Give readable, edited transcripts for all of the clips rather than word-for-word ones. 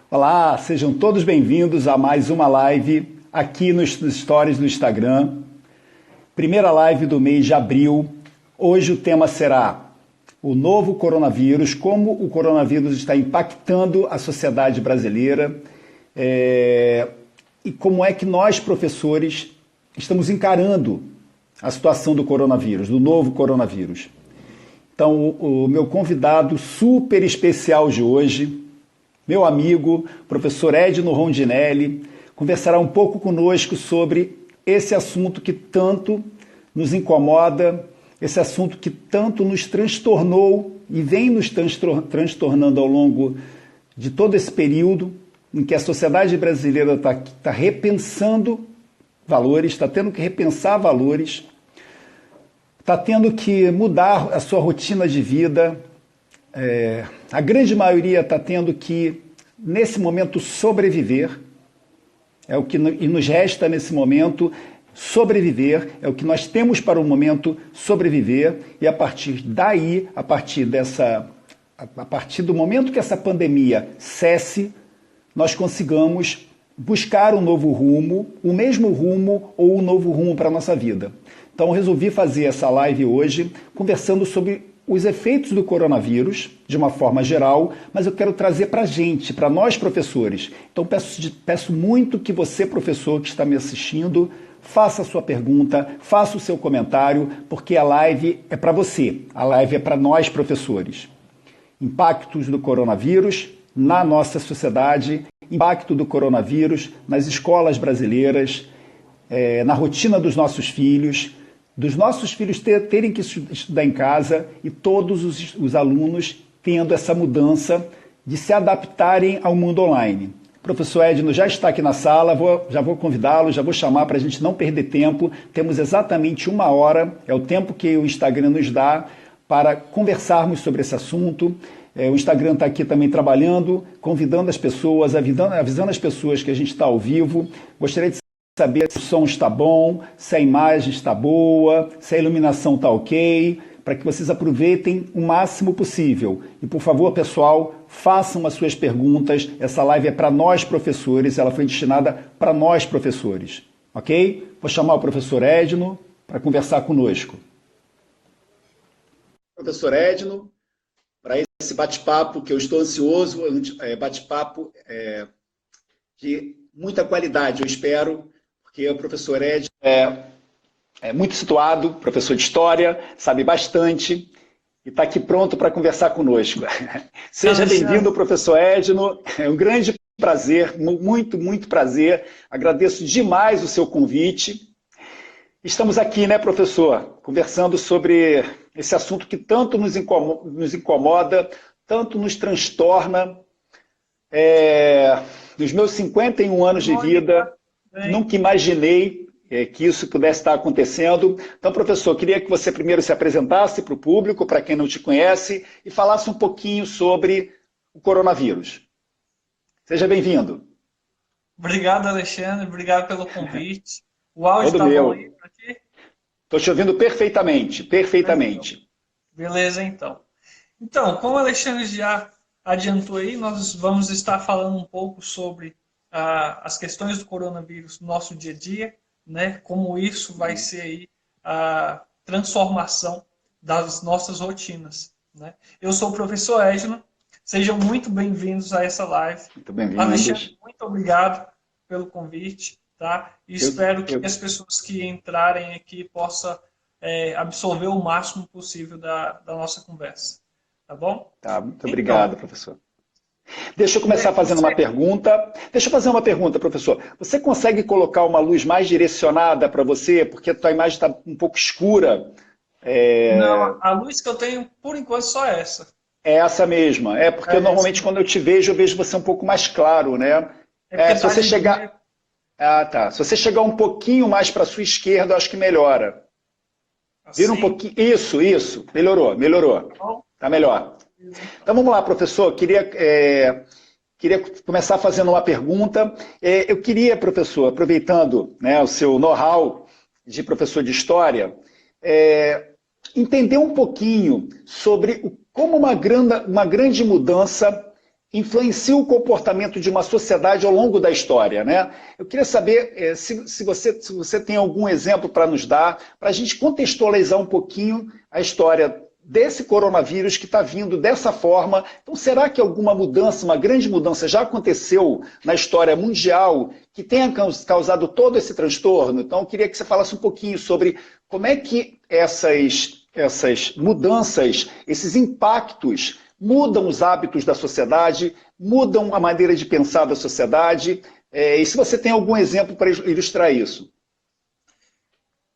Olá, sejam todos bem-vindos a mais uma live aqui nos stories do Instagram. Primeira live do mês de abril. Hoje o tema será o novo coronavírus, como o coronavírus está impactando a sociedade brasileira e como é que nós, professores, estamos encarando a situação do coronavírus, do novo coronavírus. Então, o meu convidado super especial de hoje, meu amigo, professor Edno Rondinelli, conversará um pouco conosco sobre esse assunto que tanto nos incomoda, esse assunto que tanto nos transtornou e vem nos transtornando ao longo de todo esse período em que a sociedade brasileira está repensando valores, está tendo que repensar valores, está tendo que mudar a sua rotina de vida. A grande maioria está tendo que, nesse momento, sobreviver. É o que nos resta nesse momento, sobreviver. É o que nós temos para o momento, sobreviver. E a partir daí, a partir do momento que essa pandemia cesse, nós consigamos buscar um novo rumo, o mesmo rumo ou um novo rumo para a nossa vida. Então, eu resolvi fazer essa live hoje, conversando sobre os efeitos do coronavírus, de uma forma geral, mas eu quero trazer para a gente, para nós professores. Então peço muito que você, professor, que está me assistindo, faça a sua pergunta, faça o seu comentário, porque a live é para você, a live é para nós professores. Impactos do coronavírus na nossa sociedade, impacto do coronavírus nas escolas brasileiras, na rotina dos nossos filhos terem que estudar em casa e todos os alunos tendo essa mudança de se adaptarem ao mundo online. O professor Edno já está aqui na sala, já vou convidá-lo, já vou chamar para a gente não perder tempo. Temos exatamente 1 hora, é o tempo que o Instagram nos dá para conversarmos sobre esse assunto. O Instagram está aqui também trabalhando, convidando as pessoas, avisando as pessoas que a gente está ao vivo. Gostaria de saber se o som está bom, se a imagem está boa, se a iluminação está ok, para que vocês aproveitem o máximo possível. E, por favor, pessoal, façam as suas perguntas. Essa live é para nós, professores, ela foi destinada para nós, professores. Ok? Vou chamar o professor Edno para conversar conosco. Professor Edno, para esse bate-papo que eu estou ansioso, bate-papo de muita qualidade, eu espero, porque o professor Edno é muito situado, professor de História, sabe bastante e está aqui pronto para conversar conosco. Seja bem-vindo, professor Edno, é um grande prazer, muito prazer, agradeço demais o seu convite. Estamos aqui, né, professor, conversando sobre esse assunto que tanto nos incomoda, tanto nos transtorna. Nos meus 51 anos de vida, nunca imaginei que isso pudesse estar acontecendo. Então, professor, queria que você primeiro se apresentasse para o público, para quem não te conhece, e falasse um pouquinho sobre o coronavírus. Seja bem-vindo. Obrigado, Alexandre. Obrigado pelo convite. O áudio está bom aí para ti? Estou te ouvindo perfeitamente, perfeitamente. Beleza, então. Então, como o Alexandre já adiantou aí, nós vamos estar falando um pouco sobre as questões do coronavírus no nosso dia a dia, né? Como isso vai ser aí a transformação das nossas rotinas, né? Eu sou o professor Edno, sejam muito bem-vindos a essa live. Muito bem-vindos. Alexandre, muito obrigado pelo convite, tá? E espero que as pessoas que entrarem aqui possam absorver o máximo possível da nossa conversa, tá bom? Tá, muito obrigado, professor. Deixa eu começar fazendo uma pergunta. Deixa eu fazer uma pergunta, professor. Você consegue colocar uma luz mais direcionada para você? Porque a tua imagem está um pouco escura. Não, a luz que eu tenho, por enquanto, só é essa. É essa mesma. Porque normalmente quando eu te vejo, eu vejo você um pouco mais claro, né? Se você chegar... tá. Se você chegar um pouquinho mais para a sua esquerda, eu acho que melhora. Assim? Vira um pouquinho... Isso. Melhorou. Tá melhor. Então vamos lá, professor. Queria começar fazendo uma pergunta. Eu queria, professor, aproveitando, né, o seu know-how de professor de História, entender um pouquinho sobre como uma grande mudança influencia o comportamento de uma sociedade ao longo da história, né? Eu queria saber se você tem algum exemplo para nos dar, para a gente contextualizar um pouquinho a história desse coronavírus que está vindo dessa forma. Então, será que alguma mudança, uma grande mudança já aconteceu na história mundial que tenha causado todo esse transtorno? Então, eu queria que você falasse um pouquinho sobre como é que essas mudanças, esses impactos mudam os hábitos da sociedade, mudam a maneira de pensar da sociedade. E se você tem algum exemplo para ilustrar isso?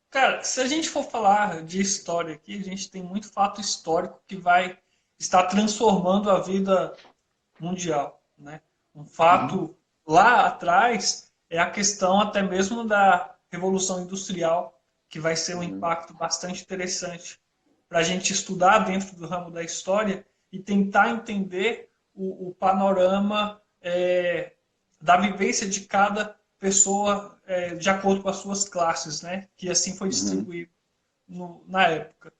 Cara, se a gente for falar de história aqui, a gente tem muito fato histórico que vai estar transformando a vida mundial, né? Um fato lá atrás é a questão até mesmo da Revolução Industrial, que vai ser um impacto bastante interessante para a gente estudar dentro do ramo da história e tentar entender o panorama da vivência de cada pessoa de acordo com as suas classes, né? Que assim foi distribuído na época.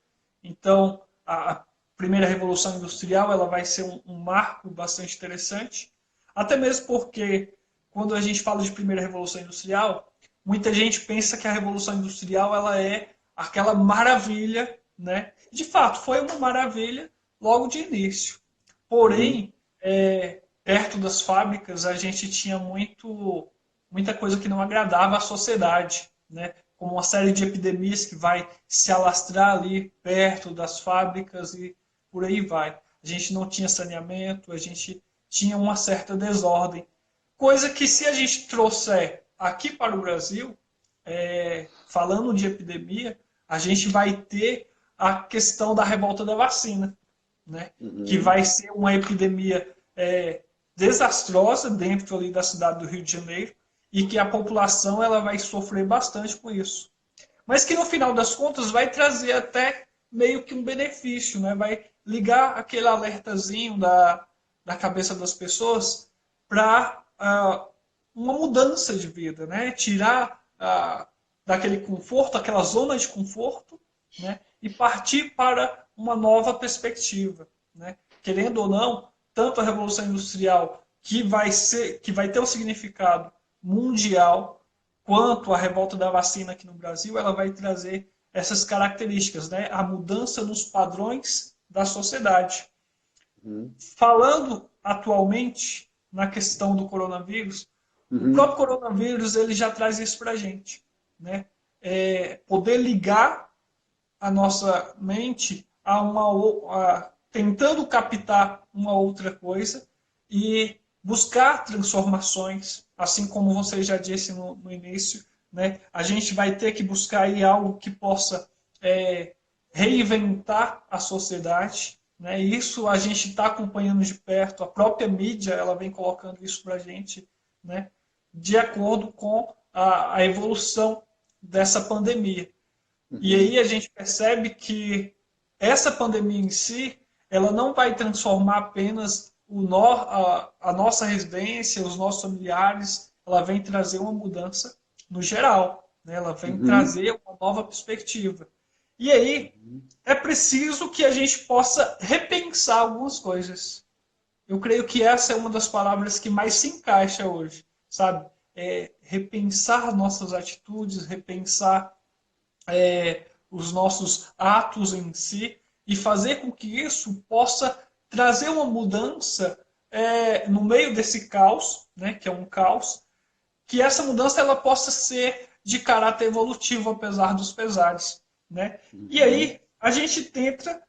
Então, a primeira Revolução Industrial ela vai ser um marco bastante interessante, até mesmo porque quando a gente fala de primeira Revolução Industrial, muita gente pensa que a Revolução Industrial ela é aquela maravilha, né? De fato, foi uma maravilha logo de início. Porém, perto das fábricas, a gente tinha muita coisa que não agradava à sociedade, né? Como uma série de epidemias que vai se alastrar ali perto das fábricas e por aí vai. A gente não tinha saneamento, a gente tinha uma certa desordem. Coisa que se a gente trouxer aqui para o Brasil, falando de epidemia, a gente vai ter a questão da revolta da vacina, né? Que vai ser uma epidemia desastrosa dentro ali da cidade do Rio de Janeiro e que a população ela vai sofrer bastante com isso. Mas que no final das contas vai trazer até meio que um benefício, né? Vai ligar aquele alertazinho da cabeça das pessoas para uma mudança de vida, né? Tirar daquele conforto, aquela zona de conforto, né? E partir para uma nova perspectiva, né? Querendo ou não, tanto a Revolução Industrial, que vai ter um significado mundial, quanto a revolta da vacina aqui no Brasil, ela vai trazer essas características, né? A mudança nos padrões da sociedade. Falando atualmente na questão do coronavírus, o próprio coronavírus ele já traz isso para a gente, né? Poder ligar a nossa mente tentando captar uma outra coisa e buscar transformações, assim como você já disse no início, né? A gente vai ter que buscar aí algo que possa reinventar a sociedade, né? Isso a gente está acompanhando de perto, a própria mídia ela vem colocando isso para a gente, né? De acordo com a evolução dessa pandemia. E aí a gente percebe que essa pandemia em si, ela não vai transformar apenas a nossa residência, os nossos familiares, ela vem trazer uma mudança no geral, né? Ela vem trazer uma nova perspectiva. E aí é preciso que a gente possa repensar algumas coisas. Eu creio que essa é uma das palavras que mais se encaixa hoje, sabe? Repensar nossas atitudes, repensar os nossos atos em si e fazer com que isso possa trazer uma mudança no meio desse caos, né, que é um caos, que essa mudança ela possa ser de caráter evolutivo, apesar dos pesares, né? E aí a gente tenta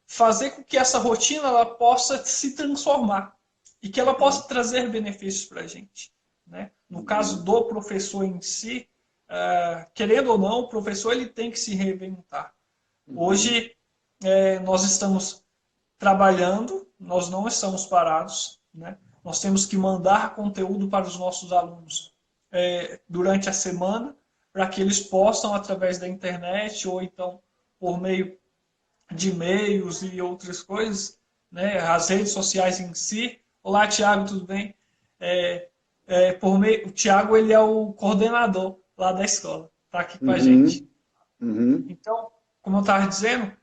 fazer com que essa rotina ela possa se transformar e que ela possa trazer benefícios para a gente, né? No caso do professor em si, querendo ou não, o professor ele tem que se reinventar. Hoje nós estamos trabalhando, nós não estamos parados, né? Nós temos que mandar conteúdo para os nossos alunos durante a semana, para que eles possam, através da internet, ou então por meio de e-mails e outras coisas, né? As redes sociais em si. Olá, Tiago, tudo bem? O Tiago ele é o coordenador lá da escola, está aqui com a gente. Então, como eu estava dizendo,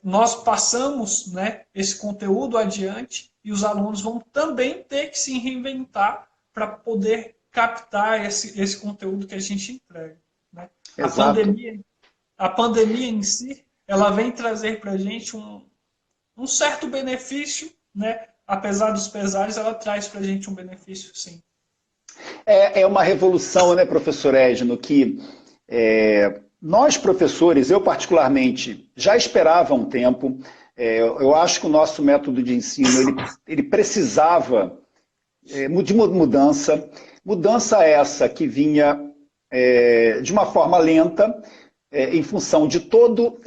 nós passamos, né, esse conteúdo adiante e os alunos vão também ter que se reinventar para poder captar esse conteúdo que a gente entrega. Né? A pandemia em si, ela vem trazer para a gente um certo benefício, né? Apesar dos pesares, ela traz para a gente um benefício, sim. É uma revolução, né, professor Edno, que nós professores, eu particularmente, já esperava há um tempo. Eu acho que o nosso método de ensino ele precisava de mudança. Mudança essa que vinha de uma forma lenta, em função de todo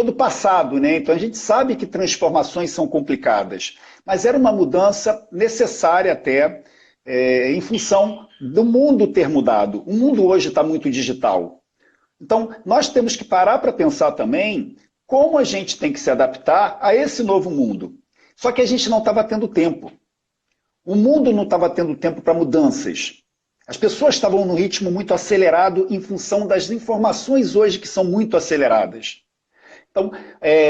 o passado, né? Então a gente sabe que transformações são complicadas, mas era uma mudança necessária até, em função do mundo ter mudado. O mundo hoje está muito digital. Então nós temos que parar para pensar também como a gente tem que se adaptar a esse novo mundo. Só que a gente não estava tendo tempo. O mundo não estava tendo tempo para mudanças. As pessoas estavam num ritmo muito acelerado em função das informações hoje que são muito aceleradas. Então,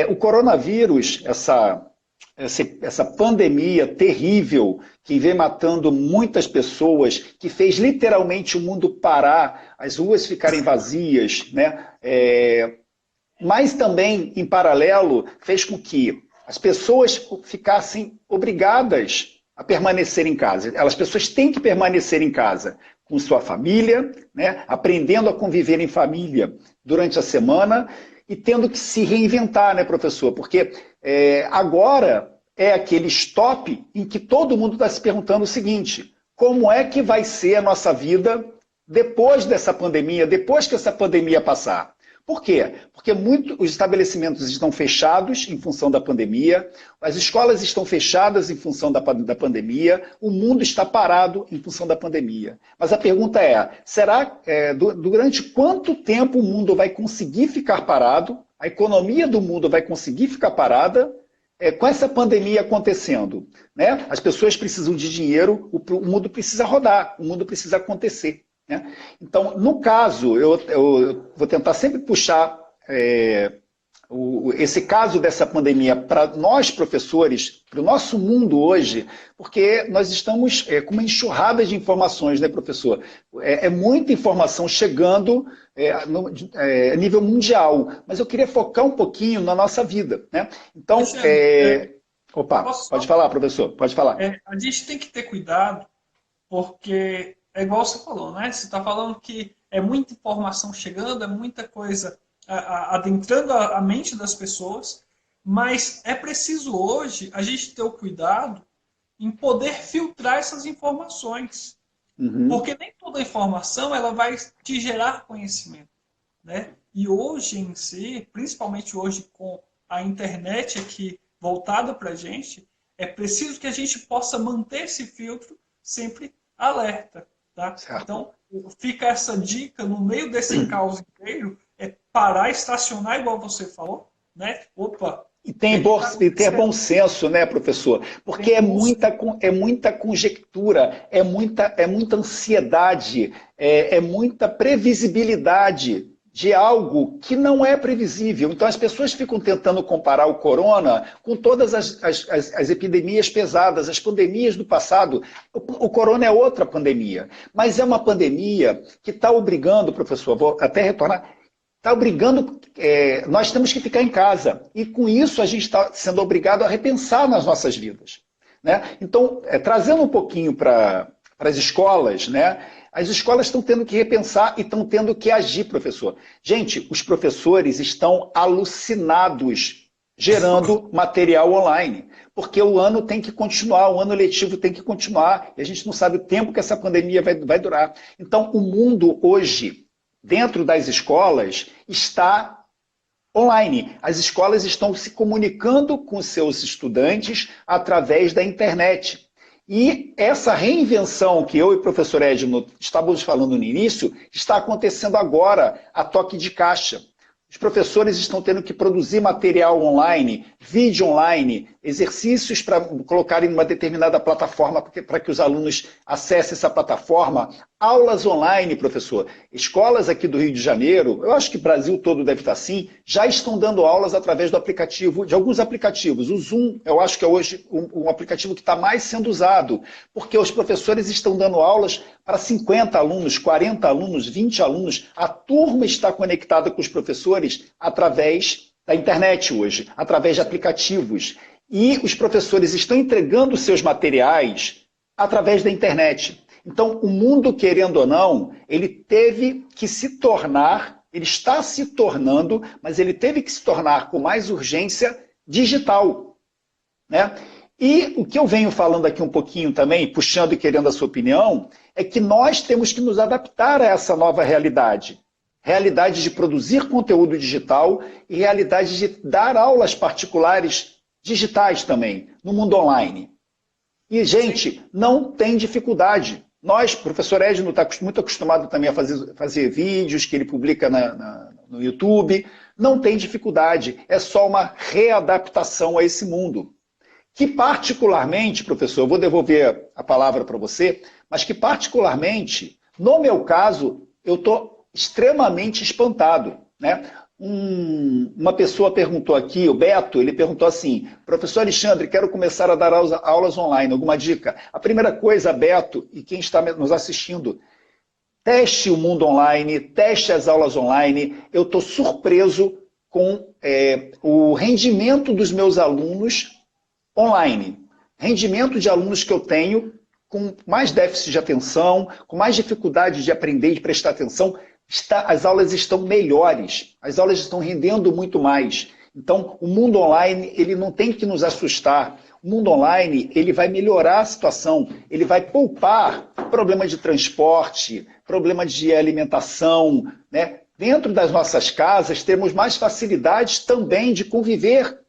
o coronavírus, essa pandemia terrível que vem matando muitas pessoas, que fez literalmente o mundo parar, as ruas ficarem vazias, né? Mas também, em paralelo, fez com que as pessoas ficassem obrigadas a permanecer em casa. As pessoas têm que permanecer em casa com sua família, né? Aprendendo a conviver em família durante a semana e tendo que se reinventar, né, professor? Porque agora é aquele stop em que todo mundo está se perguntando o seguinte: como é que vai ser a nossa vida depois dessa pandemia, depois que essa pandemia passar? Por quê? Porque os estabelecimentos estão fechados em função da pandemia, as escolas estão fechadas em função da pandemia, o mundo está parado em função da pandemia. Mas a pergunta será durante quanto tempo o mundo vai conseguir ficar parado, a economia do mundo vai conseguir ficar parada com essa pandemia acontecendo? Né? As pessoas precisam de dinheiro, o mundo precisa rodar, o mundo precisa acontecer. Né? Então, no caso, eu vou tentar sempre puxar esse caso dessa pandemia para nós professores, para o nosso mundo hoje, porque nós estamos com uma enxurrada de informações, né, professor? É muita informação chegando a nível mundial, mas eu queria focar um pouquinho na nossa vida. Né? Então, opa, pode falar, professor, pode falar. A gente tem que ter cuidado, porque é igual você falou, né? Você está falando que é muita informação chegando, é muita coisa adentrando a mente das pessoas, mas é preciso hoje a gente ter o cuidado em poder filtrar essas informações. Uhum. Porque nem toda informação ela vai te gerar conhecimento. Né? E hoje em si, principalmente hoje com a internet aqui voltada para a gente, é preciso que a gente possa manter esse filtro sempre alerta. Tá? Então, fica essa dica no meio desse caos inteiro, parar, estacionar, igual você falou, né? Opa! E ter bom senso, né, professor? Porque é muita conjectura, é muita ansiedade, é muita previsibilidade de algo que não é previsível. Então as pessoas ficam tentando comparar o corona com todas as epidemias pesadas, as pandemias do passado. O corona é outra pandemia, mas é uma pandemia que está obrigando, professor, vou até retornar, está obrigando, nós temos que ficar em casa. E com isso a gente está sendo obrigado a repensar nas nossas vidas. Né? Então, trazendo um pouquinho para as escolas, né? As escolas estão tendo que repensar e estão tendo que agir, professor. Gente, os professores estão alucinados gerando material online, porque o ano tem que continuar, o ano letivo tem que continuar, e a gente não sabe o tempo que essa pandemia vai durar. Então, o mundo hoje, dentro das escolas, está online. As escolas estão se comunicando com seus estudantes através da internet. E essa reinvenção que eu e o professor Edno estávamos falando no início, está acontecendo agora, a toque de caixa. Os professores estão tendo que produzir material online, vídeo online, exercícios para colocar em uma determinada plataforma para que os alunos acessem essa plataforma, Aulas online, professor. Escolas aqui do Rio de Janeiro, eu acho que o Brasil todo deve estar assim, já estão dando aulas através do aplicativo, de alguns aplicativos. O Zoom, eu acho que é hoje um aplicativo que está mais sendo usado, porque os professores estão dando aulas para 50 alunos, 40 alunos, 20 alunos. A turma está conectada com os professores através da internet hoje, através de aplicativos. E os professores estão entregando seus materiais através da internet. Então, o mundo, querendo ou não, ele teve que se tornar, ele está se tornando, mas ele teve que se tornar com mais urgência digital, né? E o que eu venho falando aqui um pouquinho também, puxando e querendo a sua opinião, é que nós temos que nos adaptar a essa nova realidade. Realidade de produzir conteúdo digital e realidade de dar aulas particulares digitais também, no mundo online. E, gente, não tem dificuldade. Nós, professor Edno, está muito acostumado também a fazer vídeos que ele publica no YouTube. Não tem dificuldade, é só uma readaptação a esse mundo. Que particularmente, professor, eu vou devolver a palavra para você, mas que particularmente, no meu caso, eu estou extremamente espantado, né? Uma pessoa perguntou aqui, o Beto, ele perguntou assim, professor Alexandre, quero começar a dar aulas online, alguma dica? A primeira coisa, Beto, e quem está nos assistindo, teste o mundo online, teste as aulas online. Eu estou surpreso com o rendimento dos meus alunos online. Rendimento de alunos que eu tenho com mais déficit de atenção, com mais dificuldade de aprender e de prestar atenção. As aulas estão melhores, as aulas estão rendendo muito mais. Então, o mundo online, ele não tem que nos assustar. O mundo online, ele vai melhorar a situação, ele vai poupar problema de transporte, problema de alimentação, né? Dentro das nossas casas, temos mais facilidades também de conviver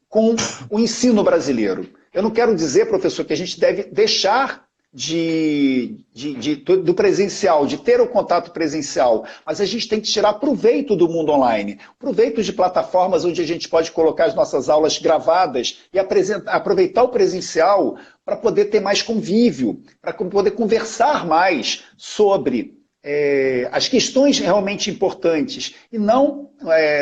com o ensino brasileiro. Eu não quero dizer, professor, que a gente deve deixar do presencial, de ter o contato presencial, mas a gente tem que tirar proveito do mundo online, proveito de plataformas onde a gente pode colocar as nossas aulas gravadas e aproveitar o presencial para poder ter mais convívio, para poder conversar mais sobre as questões realmente importantes e não,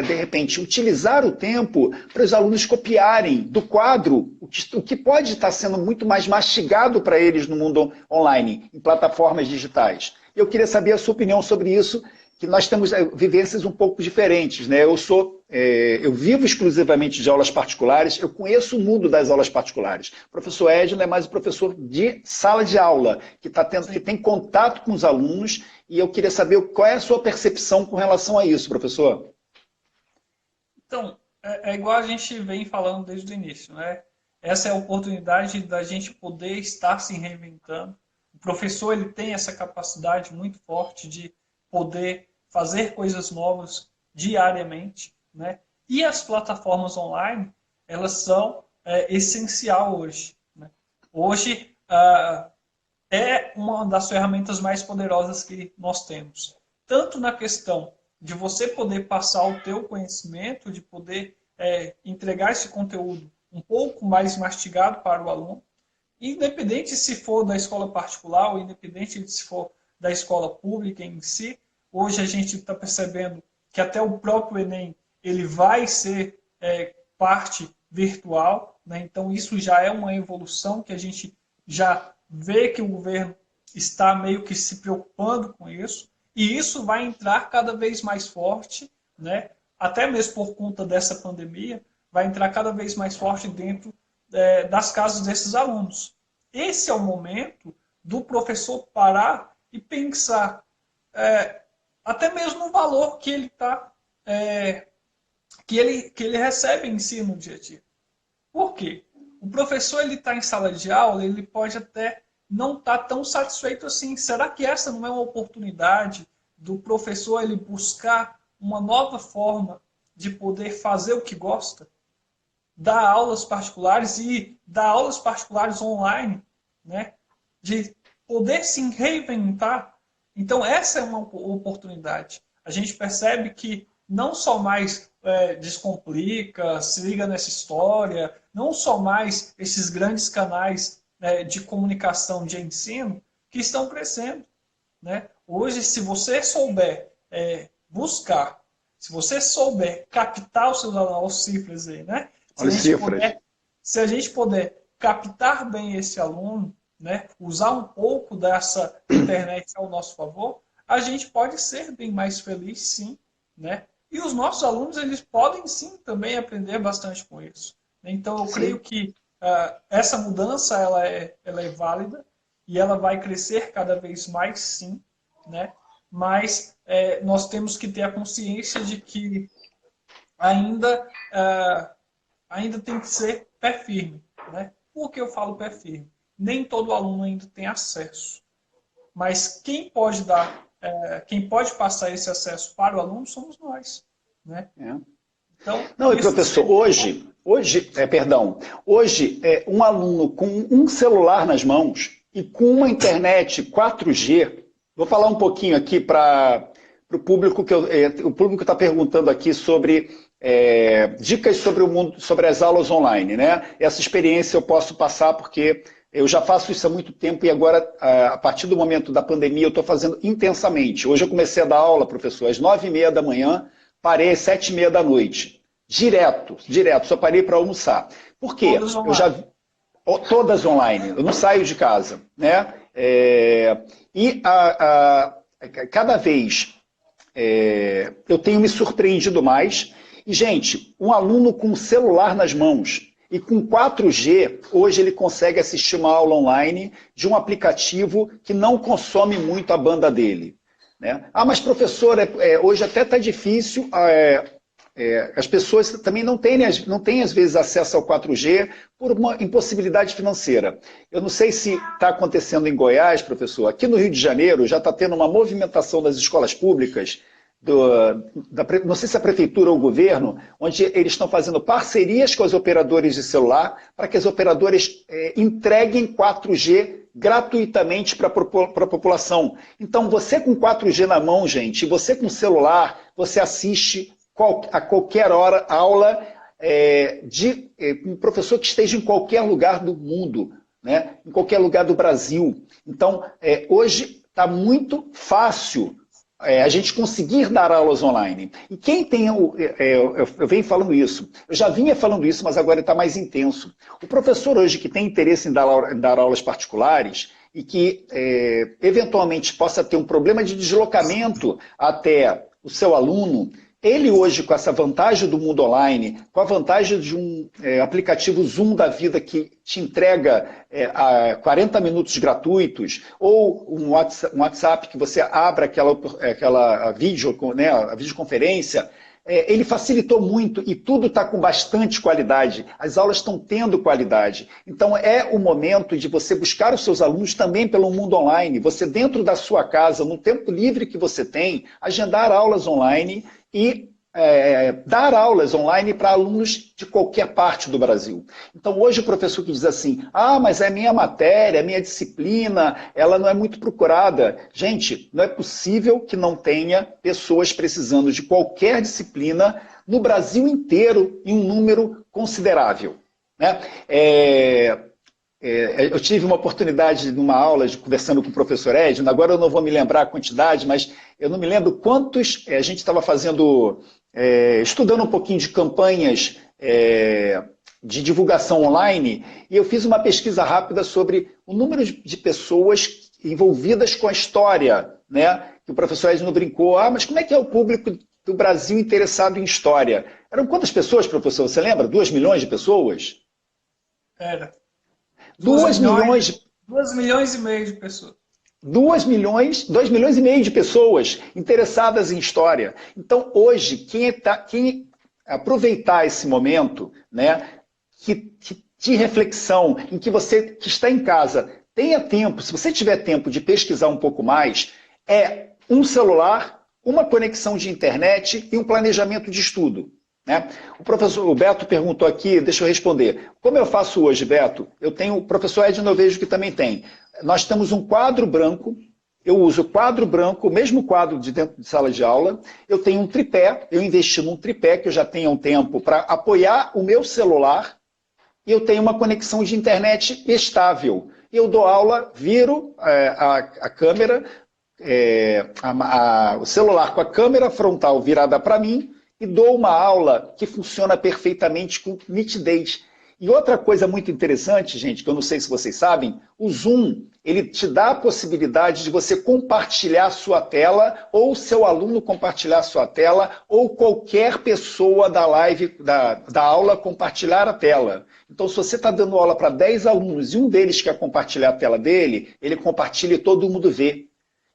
de repente, utilizar o tempo para os alunos copiarem do quadro o que pode estar sendo muito mais mastigado para eles no mundo online, em plataformas digitais. Eu queria saber a sua opinião sobre isso, que nós temos vivências um pouco diferentes, né? Eu vivo exclusivamente de aulas particulares, eu conheço o mundo das aulas particulares. O professor Edno é mais um professor de sala de aula, que tem contato com os alunos, e eu queria saber qual é a sua percepção com relação a isso, professor. Então, é igual a gente vem falando desde o início, né? Essa é a oportunidade da gente poder estar se reinventando. O professor, ele tem essa capacidade muito forte de poder fazer coisas novas diariamente, né? E as plataformas online, elas são essencial hoje, né? Hoje é uma das ferramentas mais poderosas que nós temos, tanto na questão de você poder passar o teu conhecimento, de poder entregar esse conteúdo um pouco mais mastigado para o aluno, independente se for da escola particular ou independente se for da escola pública em si. Hoje a gente está percebendo que até o próprio Enem ele vai ser parte virtual, né? Então isso já é uma evolução que a gente já vê que o governo está meio que se preocupando com isso, e isso vai entrar cada vez mais forte, né? Até mesmo por conta dessa pandemia, vai entrar cada vez mais forte dentro das casas desses alunos. Esse é o momento do professor parar e pensar até mesmo no valor que ele está que ele recebe em si no dia a dia. Por quê? O professor ele está em sala de aula, ele pode até não estar tão satisfeito assim. Será que essa não é uma oportunidade do professor ele buscar uma nova forma de poder fazer o que gosta? Dar aulas particulares e dar aulas particulares online, né? De poder se reinventar. Então essa é uma oportunidade. A gente percebe que não só mais Descomplica, Se Liga Nessa História, não só mais esses grandes canais de comunicação, de ensino, que estão crescendo. né? Hoje, se você souber buscar, se você souber captar os seus alunos, cifras aí, né? Olha as cifras. Se a gente puder captar bem esse aluno, né? Usar um pouco dessa internet ao nosso favor, a gente pode ser bem mais feliz, sim, né? E os nossos alunos, eles podem sim também aprender bastante com isso. Então, eu creio que essa mudança ela é válida e ela vai crescer cada vez mais, sim, né? Mas nós temos que ter a consciência de que ainda, ainda tem que ser pé firme, né? Por que eu falo pé firme? Nem todo aluno ainda tem acesso. Mas quem pode quem pode passar esse acesso para o aluno somos nós, né? Então, não, e professor, hoje, um aluno com um celular nas mãos e com uma internet 4G, vou falar um pouquinho aqui para o público o público está perguntando aqui sobre dicas sobre o mundo, sobre as aulas online, né? Essa experiência eu posso passar porque eu já faço isso há muito tempo e agora, a partir do momento da pandemia, eu estou fazendo intensamente. Hoje eu comecei a dar aula, professor, às 9h30 da manhã, parei às 7h30 da noite. Direto, só parei para almoçar. Por quê? Todas online, eu não saio de casa, né? Cada vez eu tenho me surpreendido mais. E, gente, um aluno com um celular nas mãos e com 4G, hoje ele consegue assistir uma aula online de um aplicativo que não consome muito a banda dele, né? Ah, mas professor, hoje até está difícil... as pessoas também não têm, às vezes, acesso ao 4G por uma impossibilidade financeira. Eu não sei se está acontecendo em Goiás, professor. Aqui no Rio de Janeiro já está tendo uma movimentação das escolas públicas, não sei se a prefeitura ou o governo, onde eles estão fazendo parcerias com as operadoras de celular para que as operadoras entreguem 4G gratuitamente para a população. Então, você com 4G na mão, gente, e você com celular, você assiste a qualquer hora aula de um professor que esteja em qualquer lugar do mundo, né? Em qualquer lugar do Brasil. Então, hoje está muito fácil a gente conseguir dar aulas online. E quem tem... eu venho falando isso. Eu já vinha falando isso, mas agora está mais intenso. O professor hoje que tem interesse em dar aulas particulares e que eventualmente possa ter um problema de deslocamento até o seu aluno, ele hoje, com essa vantagem do mundo online, com a vantagem de um aplicativo Zoom da vida que te entrega 40 minutos gratuitos, ou um WhatsApp que você abre aquela videoconferência, ele facilitou muito e tudo está com bastante qualidade. As aulas estão tendo qualidade. Então é o momento de você buscar os seus alunos também pelo mundo online. Você dentro da sua casa, no tempo livre que você tem, agendar aulas online e dar aulas online para alunos de qualquer parte do Brasil. Então, hoje o professor que diz assim, mas é minha matéria, é minha disciplina, ela não é muito procurada. Gente, não é possível que não tenha pessoas precisando de qualquer disciplina no Brasil inteiro em um número considerável, né? Eu tive uma oportunidade numa aula conversando com o professor Edno, agora eu não vou me lembrar a quantidade, mas eu não me lembro quantos a gente estava fazendo, estudando um pouquinho de campanhas de divulgação online, e eu fiz uma pesquisa rápida sobre o número de pessoas envolvidas com a história, né? Que o professor Edno brincou, mas como é que é o público do Brasil interessado em história? Eram quantas pessoas, professor? Você lembra? 2 milhões de pessoas? Era. 2 milhões e meio de pessoas. 2 milhões e meio de pessoas interessadas em história. Então, hoje, quem aproveitar esse momento, né, de reflexão, em que você que está em casa tenha tempo, se você tiver tempo de pesquisar um pouco mais, um celular, uma conexão de internet e um planejamento de estudo, né? O Beto perguntou aqui, deixa eu responder. Como eu faço hoje, Beto? Eu tenho, o professor Edno eu vejo que também tem. Nós temos um quadro branco, eu uso quadro branco, o mesmo quadro de dentro de sala de aula, eu tenho um tripé, eu investi num tripé que eu já tenho há um tempo para apoiar o meu celular, e eu tenho uma conexão de internet estável. Eu dou aula, viro a câmera, o celular com a câmera frontal virada para mim e dou uma aula que funciona perfeitamente com nitidez. E outra coisa muito interessante, gente, que eu não sei se vocês sabem, o Zoom, ele te dá a possibilidade de você compartilhar a sua tela, ou seu aluno compartilhar a sua tela, ou qualquer pessoa da live, da aula compartilhar a tela. Então, se você está dando aula para 10 alunos e um deles quer compartilhar a tela dele, ele compartilha e todo mundo vê.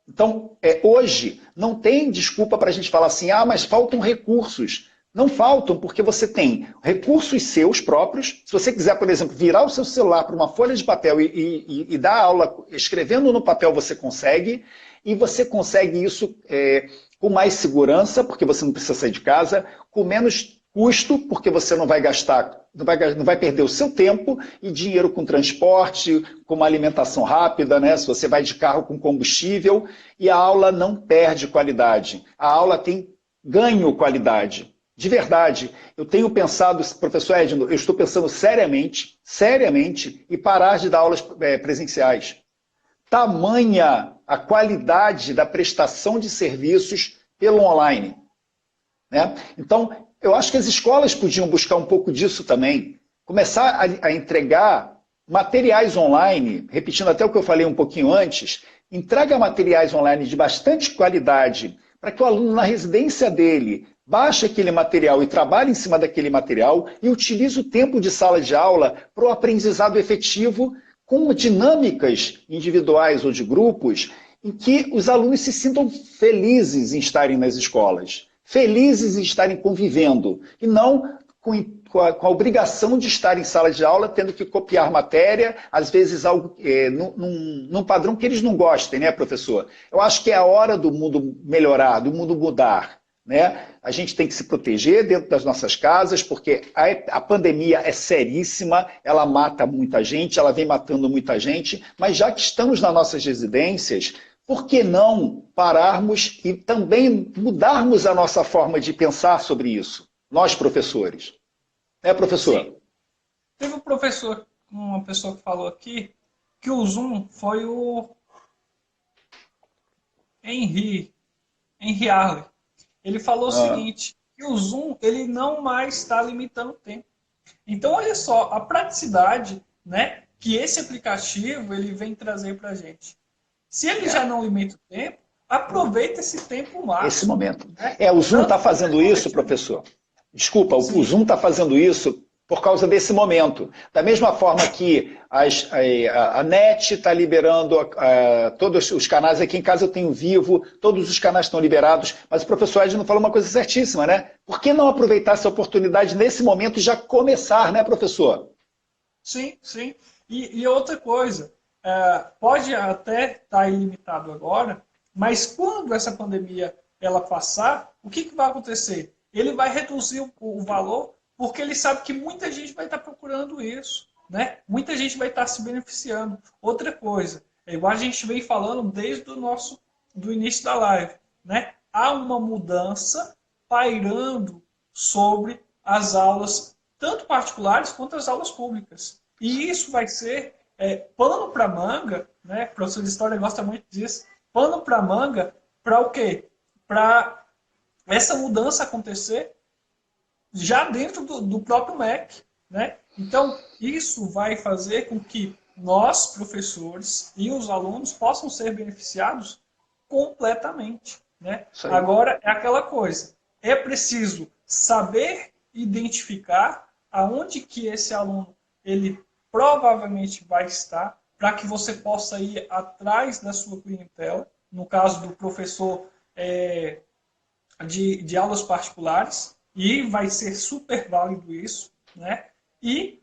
Então, hoje, não tem desculpa para a gente falar assim, mas faltam recursos. Não faltam, porque você tem recursos seus próprios. Se você quiser, por exemplo, virar o seu celular para uma folha de papel e dar aula escrevendo no papel, você consegue. E você consegue isso com mais segurança, porque você não precisa sair de casa, com menos custo, porque você não vai gastar, não vai perder o seu tempo e dinheiro com transporte, com uma alimentação rápida, né? Se você vai de carro com combustível, e a aula não perde qualidade. A aula tem ganho qualidade. De verdade, eu tenho pensado, professor Edno, eu estou pensando seriamente, em parar de dar aulas presenciais. Tamanha a qualidade da prestação de serviços pelo online, né? Então, eu acho que as escolas podiam buscar um pouco disso também. Começar a entregar materiais online, repetindo até o que eu falei um pouquinho antes, entrega materiais online de bastante qualidade para que o aluno na residência dele baixe aquele material e trabalhe em cima daquele material e utilize o tempo de sala de aula para o aprendizado efetivo com dinâmicas individuais ou de grupos em que os alunos se sintam felizes em estarem nas escolas. Felizes em estarem convivendo, e não com a obrigação de estar em sala de aula, tendo que copiar matéria, às vezes algo num padrão que eles não gostem, né, professor? Eu acho que é a hora do mundo melhorar, do mundo mudar, né? A gente tem que se proteger dentro das nossas casas, porque a pandemia é seríssima, ela mata muita gente, ela vem matando muita gente, mas já que estamos nas nossas residências, por que não pararmos e também mudarmos a nossa forma de pensar sobre isso? Nós, professores. Né, professor? Sim. Teve um professor, uma pessoa que falou aqui, que o Zoom foi o Henry Arley. Ele falou o seguinte, que o Zoom ele não mais está limitando o tempo. Então, olha só, a praticidade, né, que esse aplicativo ele vem trazer para a gente. Se ele já não limita o tempo, aproveita esse tempo máximo. Esse momento. Né? O Zoom está fazendo isso, professor. Desculpa, Sim. O Zoom está fazendo isso por causa desse momento. Da mesma forma que a NET está liberando todos os canais, aqui em casa eu tenho Vivo, todos os canais estão liberados, mas o professor Edno falou uma coisa certíssima, né? Por que não aproveitar essa oportunidade nesse momento e já começar, né, professor? Sim, sim. E outra coisa, pode até estar ilimitado agora, mas quando essa pandemia ela passar, o que vai acontecer? Ele vai reduzir o valor, porque ele sabe que muita gente vai estar procurando isso, né? Muita gente vai estar se beneficiando. Outra coisa, igual a gente vem falando desde do início da live, né? Há uma mudança pairando sobre as aulas, tanto particulares quanto as aulas públicas. E isso vai ser pano para manga, né? O professor de História gosta muito disso, pano para manga, para o quê? Para essa mudança acontecer já dentro do próprio MEC, né? Então, isso vai fazer com que nós, professores e os alunos possam ser beneficiados completamente, né? Agora, é aquela coisa, é preciso saber identificar aonde que esse aluno ele provavelmente vai estar, para que você possa ir atrás da sua clientela, no caso do professor de aulas particulares, e vai ser super válido isso, né? E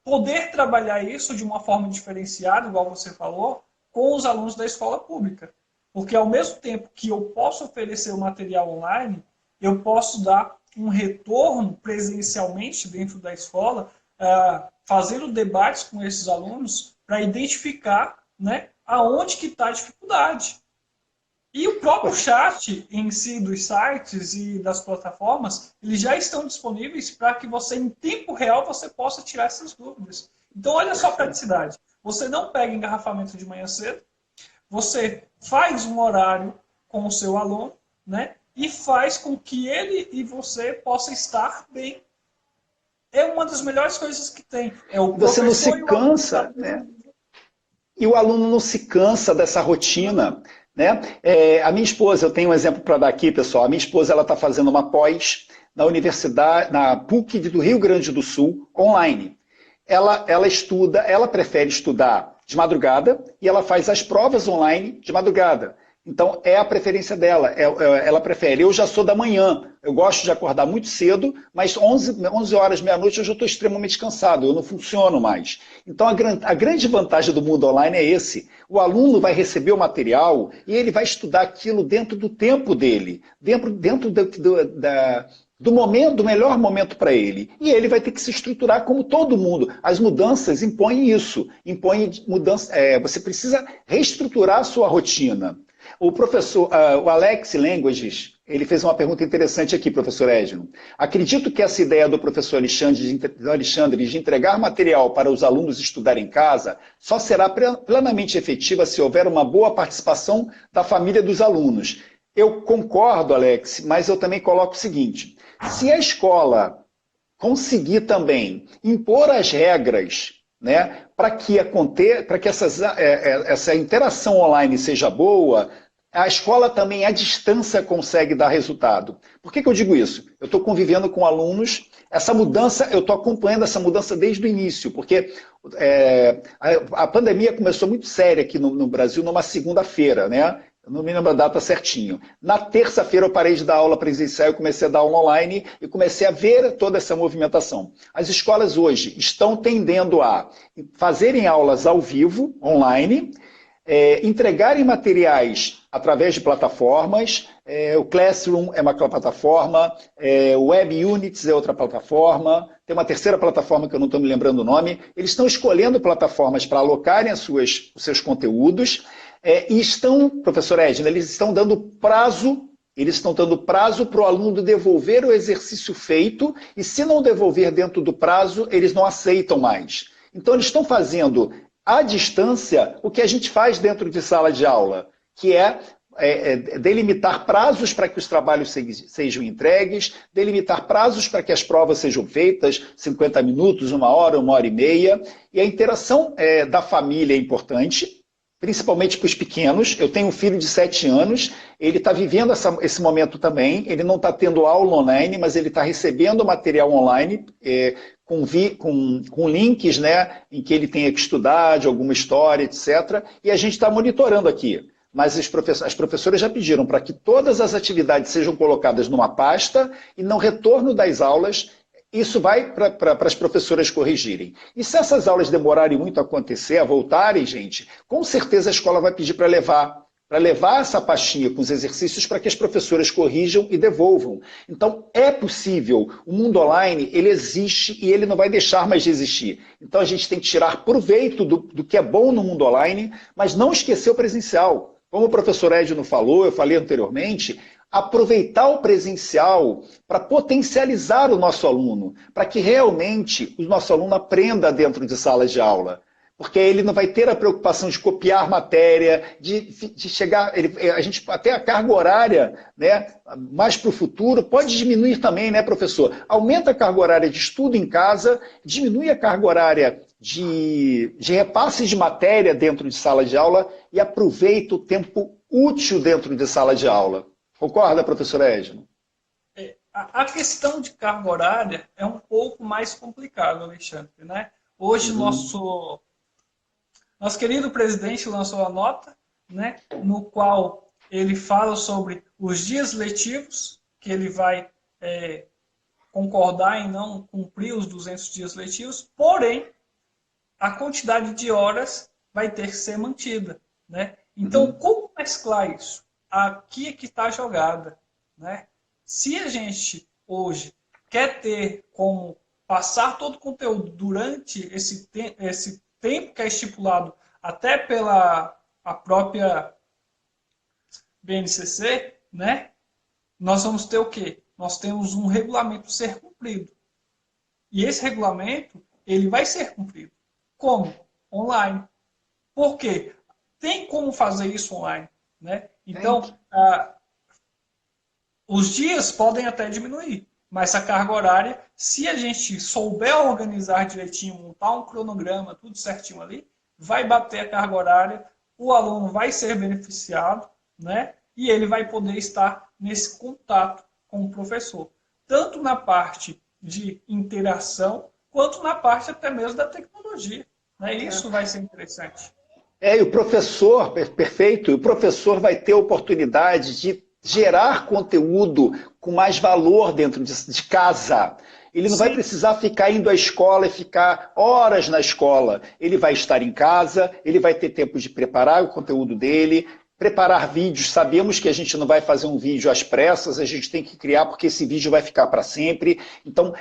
poder trabalhar isso de uma forma diferenciada, igual você falou, com os alunos da escola pública. Porque ao mesmo tempo que eu posso oferecer o material online, eu posso dar um retorno presencialmente dentro da escola, fazendo debates com esses alunos para identificar, né, aonde que está a dificuldade. E o próprio chat em si dos sites e das plataformas, eles já estão disponíveis para que você, em tempo real, você possa tirar essas dúvidas. Então, olha só a praticidade. Você não pega engarrafamento de manhã cedo, Você faz um horário com o seu aluno, né? E faz com que ele e você possa estar bem. É uma das melhores coisas que tem. É o Você não professor se e o aluno cansa, estar. né? E o aluno não se cansa dessa rotina, né? A minha esposa, eu tenho um exemplo para dar aqui, pessoal. A minha esposa, ela está fazendo uma pós na universidade, na PUC do Rio Grande do Sul, online. Ela estuda, ela prefere estudar de madrugada e ela faz as provas online de madrugada. Então, é a preferência dela, ela prefere. Eu já sou da manhã, eu gosto de acordar muito cedo, mas 11 horas, meia-noite, eu já estou extremamente cansado, eu não funciono mais. Então, a grande vantagem do mundo online é esse. O aluno vai receber o material e ele vai estudar aquilo dentro do tempo dele, dentro do momento, do melhor momento para ele. E ele vai ter que se estruturar como todo mundo. As mudanças impõem isso, impõem mudança. Você precisa reestruturar a sua rotina. O professor, o Alex Languages, ele fez uma pergunta interessante aqui, professor Edno. Acredito que essa ideia do professor Alexandre de entregar material para os alunos estudarem em casa só será plenamente efetiva se houver uma boa participação da família dos alunos. Eu concordo, Alex, mas eu também coloco o seguinte: se a escola conseguir também impor as regras, né, para que essa interação online seja boa, a escola também à distância consegue dar resultado. Por que eu digo isso? Eu estou convivendo com alunos, essa mudança, eu estou acompanhando essa mudança desde o início, porque a pandemia começou muito séria aqui no Brasil numa segunda-feira, né? Eu não me lembro a data certinho. Na terça-feira eu parei de dar aula presencial, eu comecei a dar aula online e comecei a ver toda essa movimentação. As escolas hoje estão tendendo a fazerem aulas ao vivo, online, entregarem materiais através de plataformas. O Classroom é uma plataforma, o Web Units é outra plataforma, tem uma terceira plataforma que eu não estou me lembrando o nome. Eles estão escolhendo plataformas para alocarem os seus conteúdos. E estão, professor Edna, eles estão dando prazo para o aluno devolver o exercício feito, e se não devolver dentro do prazo, eles não aceitam mais. Então, eles estão fazendo à distância o que a gente faz dentro de sala de aula, que é delimitar prazos para que os trabalhos sejam entregues, delimitar prazos para que as provas sejam feitas, 50 minutos, 1 hora e meia, e a interação da família é importante, principalmente para os pequenos. Eu tenho um filho de 7 anos, ele está vivendo esse momento também, ele não está tendo aula online, mas ele está recebendo material online, com links, né, em que ele tenha que estudar de alguma história, etc. E a gente está monitorando aqui. Mas as professoras já pediram para que todas as atividades sejam colocadas numa pasta e no retorno das aulas isso vai para as professoras corrigirem. E se essas aulas demorarem muito a acontecer, a voltarem, gente, com certeza a escola vai pedir para levar essa pastinha com os exercícios para que as professoras corrijam e devolvam. Então, é possível. O mundo online, ele existe e ele não vai deixar mais de existir. Então, a gente tem que tirar proveito do que é bom no mundo online, mas não esquecer o presencial. Como o professor Edno falou, eu falei anteriormente, aproveitar o presencial para potencializar o nosso aluno, para que realmente o nosso aluno aprenda dentro de salas de aula. Porque ele não vai ter a preocupação de copiar matéria, de chegar... a gente até a carga horária, né, mais para o futuro, pode diminuir também, né, professor? Aumenta a carga horária de estudo em casa, diminui a carga horária de repasse de matéria dentro de sala de aula e aproveita o tempo útil dentro de sala de aula. Concorda, professor Edno? A questão de carga horária é um pouco mais complicado, Alexandre, né? Hoje, nosso querido presidente lançou a nota, né, no qual ele fala sobre os dias letivos, que ele vai concordar em não cumprir os 200 dias letivos, porém, a quantidade de horas vai ter que ser mantida, né? Então, como mesclar isso? Aqui é que está a jogada, né? Se a gente hoje quer ter como passar todo o conteúdo durante esse tempo que é estipulado até pela a própria BNCC, né? Nós vamos ter o quê? Nós temos um regulamento a ser cumprido. E esse regulamento, ele vai ser cumprido. Como? Online. Por quê? tem como fazer isso online, né? Então, os dias podem até diminuir, mas a carga horária, se a gente souber organizar direitinho, montar um cronograma, tudo certinho ali, vai bater a carga horária, o aluno vai ser beneficiado, né? E ele vai poder estar nesse contato com o professor, tanto na parte de interação, quanto na parte até mesmo da tecnologia, né? Isso vai ser interessante. E o professor, perfeito, o professor vai ter a oportunidade de gerar conteúdo com mais valor dentro de casa. Ele não vai precisar ficar indo à escola e ficar horas na escola. Ele vai estar em casa, ele vai ter tempo de preparar o conteúdo dele, preparar vídeos. Sabemos que a gente não vai fazer um vídeo às pressas, a gente tem que criar porque esse vídeo vai ficar para sempre. Então,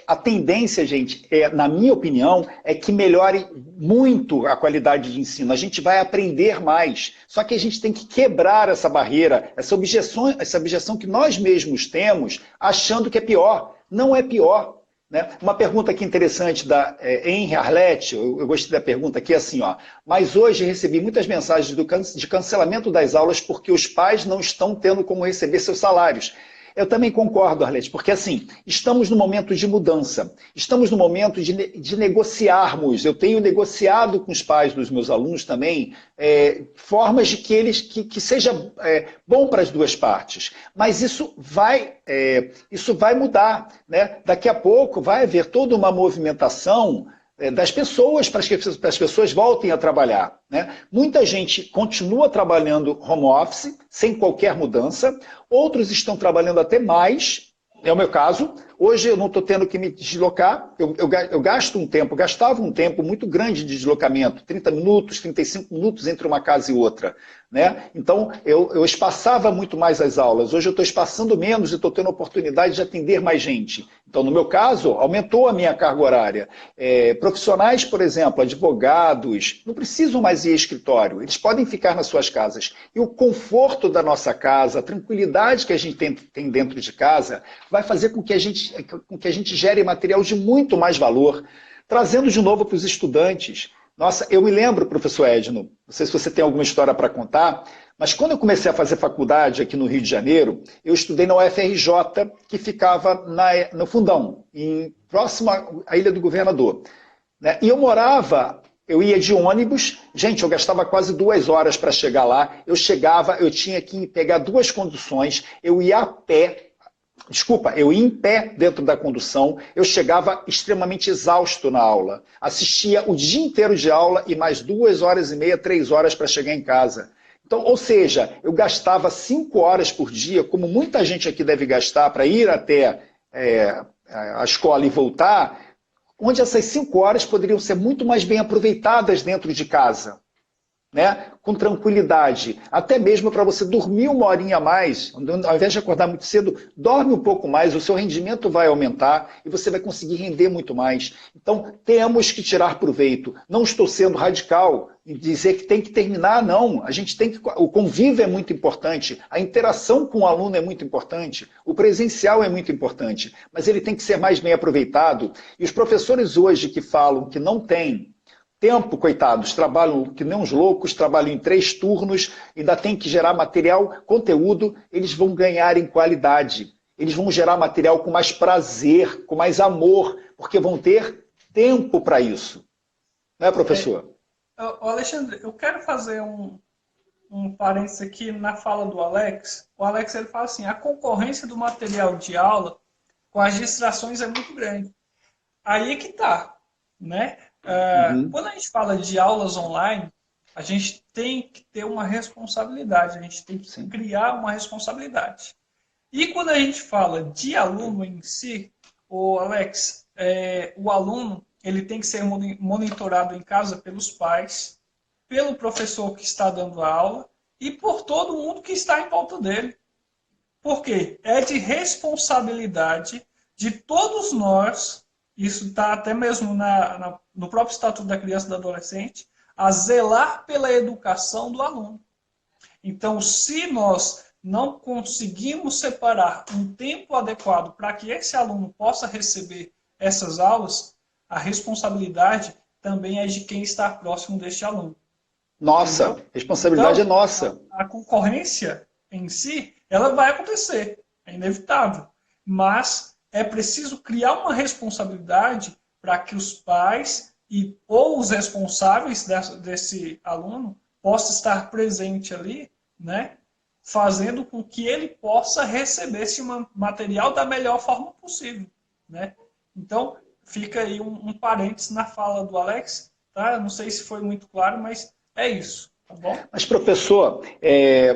a tendência, gente, na minha opinião, é que melhore muito a qualidade de ensino. A gente vai aprender mais. Só que a gente tem que quebrar essa barreira, essa objeção que nós mesmos temos, achando que é pior. Não é pior. Né? Uma pergunta aqui interessante da Henry Arlete, eu gostei da pergunta aqui, assim, ó. Mas hoje recebi muitas mensagens de cancelamento das aulas porque os pais não estão tendo como receber seus salários. Eu também concordo, Arlete, porque assim, estamos no momento de mudança, estamos no momento de negociarmos. Eu tenho negociado com os pais dos meus alunos também formas de que seja bom para as duas partes. Mas isso vai mudar, né? Daqui a pouco vai haver toda uma movimentação das pessoas, para que as pessoas voltem a trabalhar. Né? Muita gente continua trabalhando home office, sem qualquer mudança, outros estão trabalhando até mais, é o meu caso. Hoje eu não estou tendo que me deslocar, eu gastava um tempo muito grande de deslocamento, 30 minutos, 35 minutos entre uma casa e outra. Né? Então, eu espaçava muito mais as aulas. Hoje eu estou espaçando menos e estou tendo a oportunidade de atender mais gente. Então, no meu caso, aumentou a minha carga horária. Profissionais, por exemplo, advogados, não precisam mais ir ao escritório. Eles podem ficar nas suas casas. E o conforto da nossa casa, a tranquilidade que a gente tem dentro de casa, vai fazer com que a gente gere material de muito mais valor, trazendo de novo para os estudantes. Nossa, eu me lembro, professor Edno, não sei se você tem alguma história para contar, mas quando eu comecei a fazer faculdade aqui no Rio de Janeiro, eu estudei na UFRJ, que ficava no Fundão, próximo à Ilha do Governador. Né? E eu ia de ônibus, gente, eu gastava quase 2 horas para chegar lá, eu tinha que pegar 2 conduções, eu ia em pé dentro da condução, eu chegava extremamente exausto na aula. Assistia o dia inteiro de aula e mais 2 horas e meia, 3 horas para chegar em casa. Então, ou seja, eu gastava 5 horas por dia, como muita gente aqui deve gastar para ir até a escola e voltar, onde essas 5 horas poderiam ser muito mais bem aproveitadas dentro de casa. Né? Com tranquilidade, até mesmo para você dormir 1 horinha a mais, ao invés de acordar muito cedo, dorme um pouco mais, o seu rendimento vai aumentar e você vai conseguir render muito mais. Então, temos que tirar proveito. Não estou sendo radical em dizer que tem que terminar, não. O convívio é muito importante, a interação com o aluno é muito importante, o presencial é muito importante, mas ele tem que ser mais bem aproveitado. E os professores hoje que falam que não tem tempo, coitados, trabalham que nem uns loucos, trabalham em 3 turnos, ainda tem que gerar material, conteúdo, eles vão ganhar em qualidade. Eles vão gerar material com mais prazer, com mais amor, porque vão ter tempo para isso. Não é, professor? Alexandre, eu quero fazer um parênteses aqui na fala do Alex. O Alex ele fala assim, a concorrência do material de aula com as distrações é muito grande. Aí é que está, né? Quando a gente fala de aulas online, a gente tem que ter uma responsabilidade, a gente tem que criar uma responsabilidade. E quando a gente fala de aluno em si, o Alex, o aluno ele tem que ser monitorado em casa pelos pais, pelo professor que está dando a aula e por todo mundo que está em volta dele. Por quê? É de responsabilidade de todos nós. Isso está até mesmo no próprio Estatuto da Criança e do Adolescente, a zelar pela educação do aluno. Então, se nós não conseguimos separar um tempo adequado para que esse aluno possa receber essas aulas, a responsabilidade também é de quem está próximo deste aluno. Nossa, entendeu? responsabilidade é Então, nossa. a concorrência em si, ela vai acontecer, é inevitável. Mas é preciso criar uma responsabilidade para que os pais ou os responsáveis desse aluno possam estar presente ali, né? Fazendo com que ele possa receber esse material da melhor forma possível, né? Então, fica aí um parênteses na fala do Alex, tá? Eu não sei se foi muito claro, mas é isso, tá bom? Mas, professor,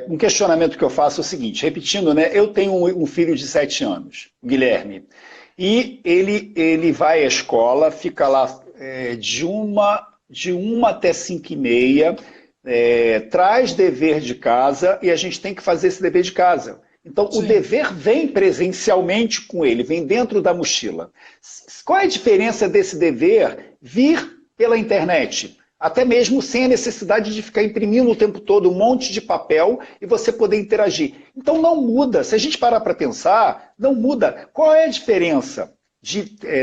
um questionamento que eu faço é o seguinte, repetindo, né? Eu tenho um filho de 7 anos, o Guilherme, e ele vai à escola, fica lá de uma até 5h30, traz dever de casa e a gente tem que fazer esse dever de casa. Então, o Sim. dever vem presencialmente com ele, vem dentro da mochila. Qual é a diferença desse dever vir pela internet? Até mesmo sem a necessidade de ficar imprimindo o tempo todo um monte de papel e você poder interagir. Então não muda. Se a gente parar para pensar, não muda. Qual é a diferença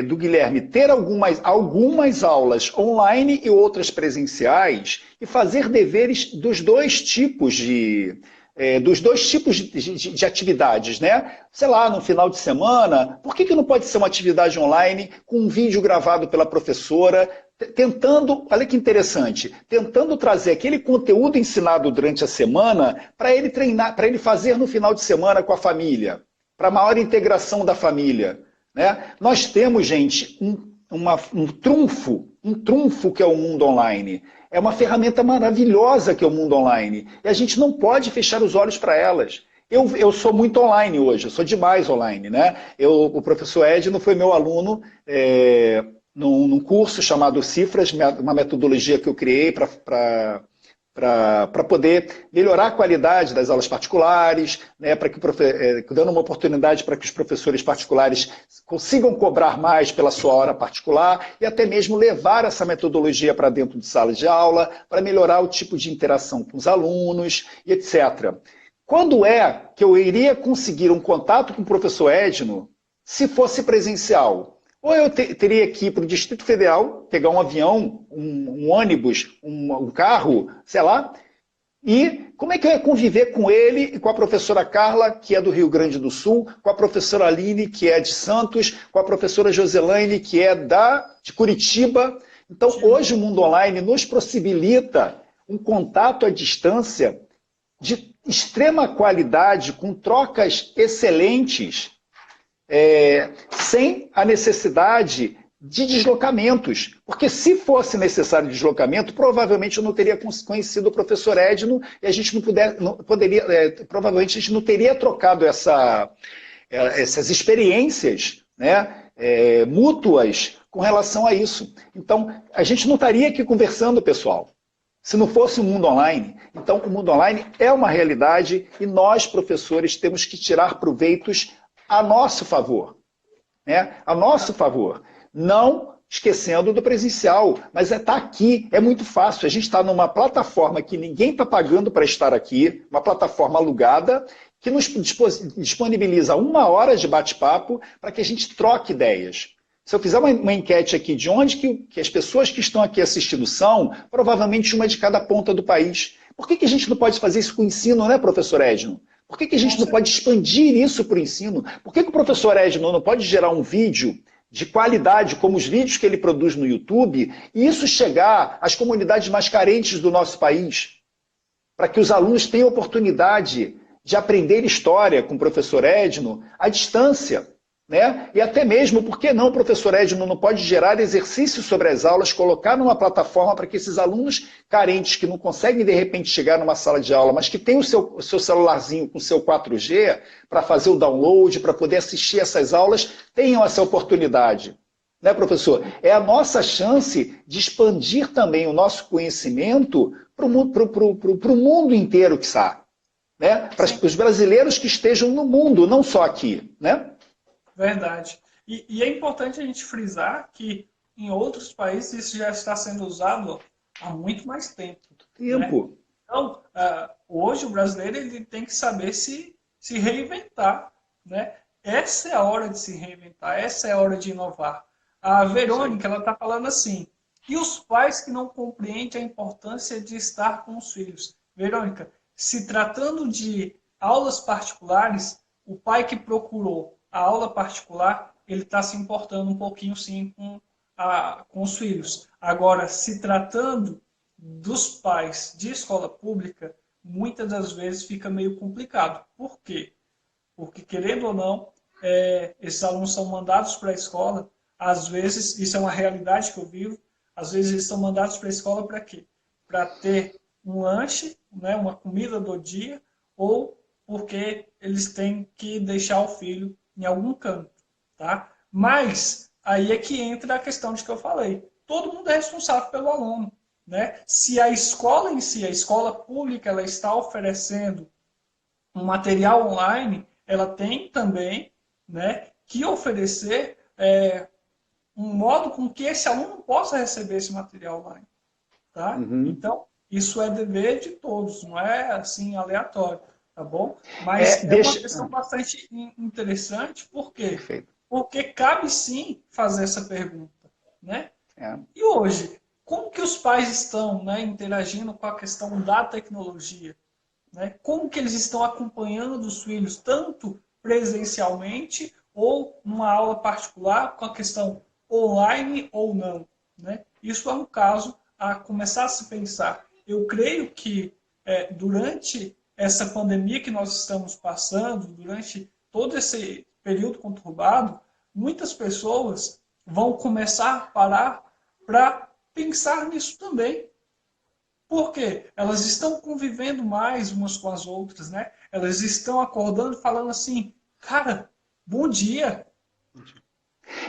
do Guilherme ter algumas aulas online e outras presenciais e fazer deveres dos dois tipos de atividades, né? Sei lá, no final de semana, por que não pode ser uma atividade online com um vídeo gravado pela professora, tentando, olha que interessante, tentando trazer aquele conteúdo ensinado durante a semana para ele treinar, para ele fazer no final de semana com a família, para maior integração da família, né? Nós temos, gente, um trunfo que é o mundo online. É uma ferramenta maravilhosa que é o mundo online. E a gente não pode fechar os olhos para elas. Eu sou muito online hoje, eu sou demais online, né? O professor Edno foi meu aluno num curso chamado Cifras, uma metodologia que eu criei para poder melhorar a qualidade das aulas particulares, né, dando uma oportunidade para que os professores particulares consigam cobrar mais pela sua hora particular e até mesmo levar essa metodologia para dentro de salas de aula, para melhorar o tipo de interação com os alunos e etc. Quando é que eu iria conseguir um contato com o professor Edno se fosse presencial? Ou eu teria que ir para o Distrito Federal, pegar um avião, um ônibus, um carro, sei lá, e como é que eu ia conviver com ele e com a professora Carla, que é do Rio Grande do Sul, com a professora Aline, que é de Santos, com a professora Joselaine, que é de Curitiba. Então, hoje o mundo online nos possibilita um contato à distância de extrema qualidade, com trocas excelentes, sem a necessidade de deslocamentos. Porque se fosse necessário deslocamento, provavelmente eu não teria conhecido o professor Edno e a gente provavelmente a gente não teria trocado essas experiências, né, mútuas com relação a isso. Então, a gente não estaria aqui conversando, pessoal, se não fosse o mundo online. Então, o mundo online é uma realidade e nós, professores, temos que tirar proveitos a nosso favor, né? A nosso favor. Não esquecendo do presencial, mas está aqui, é muito fácil. A gente está numa plataforma que ninguém está pagando para estar aqui, uma plataforma alugada, que nos disponibiliza 1 hora de bate-papo para que a gente troque ideias. Se eu fizer uma enquete aqui de onde que as pessoas que estão aqui assistindo são, provavelmente uma de cada ponta do país. Por que a gente não pode fazer isso com o ensino, né, professor Edno? Por que a gente não pode expandir isso para o ensino? Por que o professor Edno não pode gerar um vídeo de qualidade, como os vídeos que ele produz no YouTube, e isso chegar às comunidades mais carentes do nosso país? Para que os alunos tenham oportunidade de aprender história com o professor Edno à distância. Né? E até mesmo, por que não o professor Edno não pode gerar exercícios sobre as aulas, colocar numa plataforma para que esses alunos carentes que não conseguem de repente chegar numa sala de aula, mas que têm o seu celularzinho com o seu 4G para fazer o download, para poder assistir essas aulas, tenham essa oportunidade. Né, professor? É a nossa chance de expandir também o nosso conhecimento para o mundo inteiro, que está. Né? Para os brasileiros que estejam no mundo, não só aqui. Né? Verdade. E é importante a gente frisar que em outros países isso já está sendo usado há muito mais tempo. Né? Então, hoje o brasileiro ele tem que saber se reinventar. Né? Essa é a hora de se reinventar, essa é a hora de inovar. A Verônica ela está falando assim, E os pais que não compreendem a importância de estar com os filhos. Verônica, se tratando de aulas particulares, o pai que procurou a aula particular, ele está se importando um pouquinho, sim, com os filhos. Agora, se tratando dos pais de escola pública, muitas das vezes fica meio complicado. Por quê? Porque, querendo ou não, esses alunos são mandados para a escola, às vezes, isso é uma realidade que eu vivo, às vezes eles são mandados para a escola para quê? Para ter um lanche, né, uma comida do dia, ou porque eles têm que deixar o filho em algum canto, tá? Mas aí é que entra a questão de que eu falei. Todo mundo é responsável pelo aluno, né? Se a escola em si, a escola pública, ela está oferecendo um material online, ela tem também, né, que oferecer um modo com que esse aluno possa receber esse material online, tá? Uhum. Então, isso é dever de todos, não é assim aleatório, tá bom? Mas é uma Deixa... questão bastante interessante, por quê? Perfeito. Porque cabe sim fazer essa pergunta, né? É. E hoje, como que os pais estão, né, interagindo com a questão da tecnologia? Né? Como que eles estão acompanhando dos filhos, tanto presencialmente ou numa aula particular, com a questão online ou não. Né? Isso é um caso a começar a se pensar. Eu creio que durante essa pandemia que nós estamos passando, durante todo esse período conturbado, muitas pessoas vão começar a parar para pensar nisso também. Por quê? Elas estão convivendo mais umas com as outras, né? Elas estão acordando e falando assim, cara, bom dia.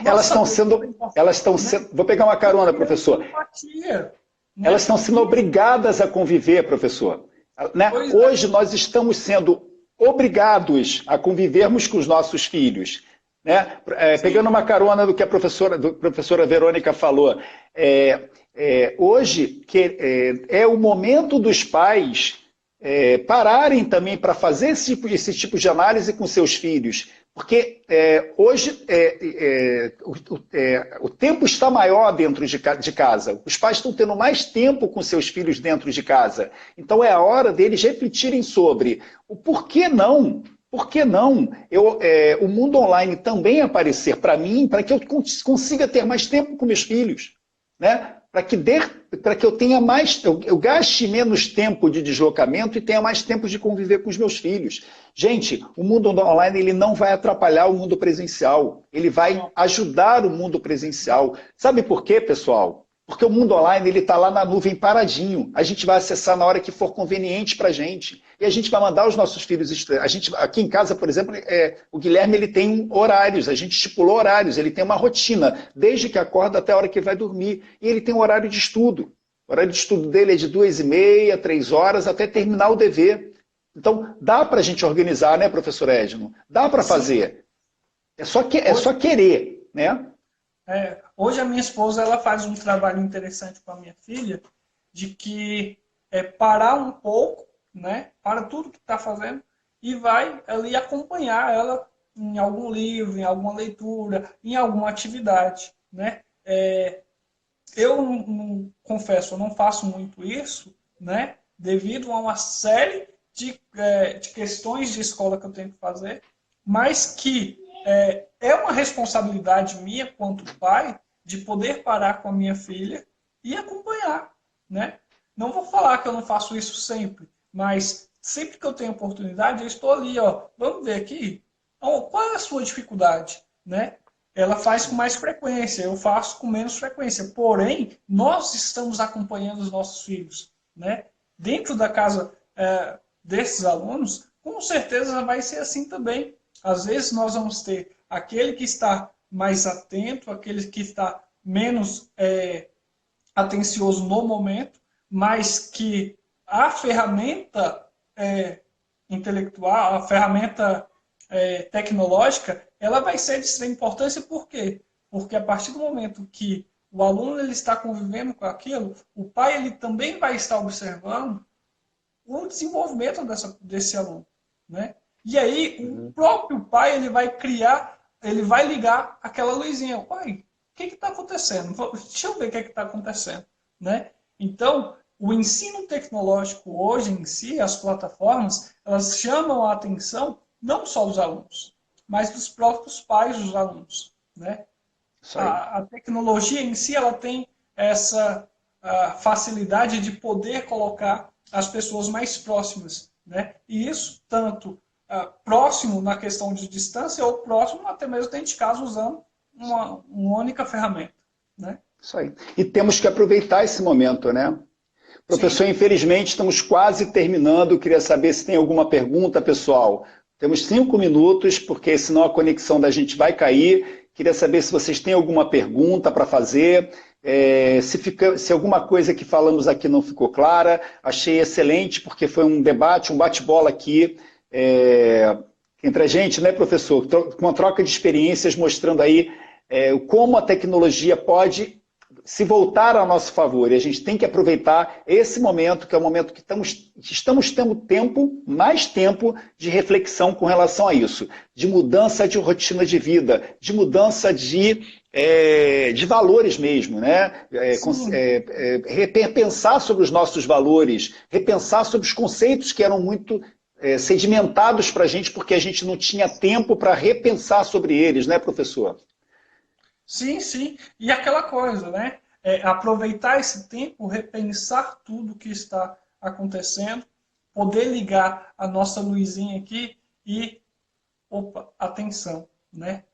Elas Nossa, estão sendo, elas estão né? sendo, vou pegar uma carona, professor. Empatia, Elas né? estão sendo obrigadas a conviver, professor. Né? Pois é. Hoje nós estamos sendo obrigados a convivermos com os nossos filhos. Né? Pegando uma carona do que a professora Verônica falou, hoje é o momento dos pais pararem também para fazer esse tipo de análise com seus filhos. Porque hoje o tempo está maior dentro de casa. Os pais estão tendo mais tempo com seus filhos dentro de casa. Então é a hora deles refletirem sobre o porquê não. Por que não o mundo online também aparecer para mim, para que eu consiga ter mais tempo com meus filhos? Né? Para que eu tenha mais, eu gaste menos tempo de deslocamento e tenha mais tempo de conviver com os meus filhos. Gente, o mundo online ele não vai atrapalhar o mundo presencial, ele vai ajudar o mundo presencial. Sabe por quê, pessoal? Porque o mundo online ele está lá na nuvem paradinho. A gente vai acessar na hora que for conveniente para a gente. E a gente vai mandar os nossos filhos. Aqui em casa, por exemplo, o Guilherme ele tem horários. A gente estipulou horários. Ele tem uma rotina, desde que acorda até a hora que vai dormir. E ele tem um horário de estudo. O horário de estudo dele é de 2h30, 3 horas, até terminar o dever. Então, dá para a gente organizar, né, professor Edno? Dá para fazer. É só querer, né? Hoje a minha esposa ela faz um trabalho interessante com a minha filha, de que parar um pouco, né? Para tudo que está fazendo e vai ali acompanhar ela em algum livro, em alguma leitura, em alguma atividade, né? Eu confesso, eu não faço muito isso, né? Devido a uma série de questões de escola que eu tenho que fazer, mas que é uma responsabilidade minha, quanto pai, de poder parar com a minha filha e acompanhar, né? Não vou falar que eu não faço isso sempre, mas sempre que eu tenho oportunidade, eu estou ali, ó, vamos ver aqui, qual é a sua dificuldade, né? Ela faz com mais frequência, eu faço com menos frequência. Porém, nós estamos acompanhando os nossos filhos, né? Dentro da casa desses alunos, com certeza vai ser assim também. Às vezes nós vamos ter aquele que está mais atento, aquele que está menos atencioso no momento, mas que a ferramenta intelectual, a ferramenta tecnológica, ela vai ser de extrema importância. Por quê? Porque a partir do momento que o aluno ele está convivendo com aquilo, o pai ele também vai estar observando o desenvolvimento desse aluno, né? E aí o próprio pai ele vai criar, ele vai ligar aquela luzinha. Pai, que está acontecendo? Deixa eu ver o que está acontecendo, né? Então, o ensino tecnológico hoje em si, as plataformas, elas chamam a atenção não só dos alunos, mas dos próprios pais dos alunos, né? Isso aí. A tecnologia em si, ela tem essa facilidade de poder colocar as pessoas mais próximas, né? E isso tanto próximo na questão de distância ou próximo até mesmo dentro de casa usando uma única ferramenta, né? Isso aí. E temos que aproveitar esse momento, né? Professor, Sim. infelizmente estamos quase terminando. Queria saber se tem alguma pergunta, pessoal. Temos 5 minutos, porque senão a conexão da gente vai cair. Queria saber se vocês têm alguma pergunta para fazer. Se alguma coisa que falamos aqui não ficou clara, achei excelente, porque foi um debate, um bate-bola aqui entre a gente, né, professor? Com uma troca de experiências, mostrando aí como a tecnologia pode se voltar a nosso favor. E a gente tem que aproveitar esse momento, que é o momento que estamos tendo mais tempo de reflexão com relação a isso, de mudança de rotina de vida, de mudança de valores mesmo, né? Repensar sobre os nossos valores, repensar sobre os conceitos que eram muito sedimentados para a gente, porque a gente não tinha tempo para repensar sobre eles, né, professor? Sim, sim. E aquela coisa, né? Aproveitar esse tempo, repensar tudo que está acontecendo, poder ligar a nossa luzinha aqui e, opa, atenção, né?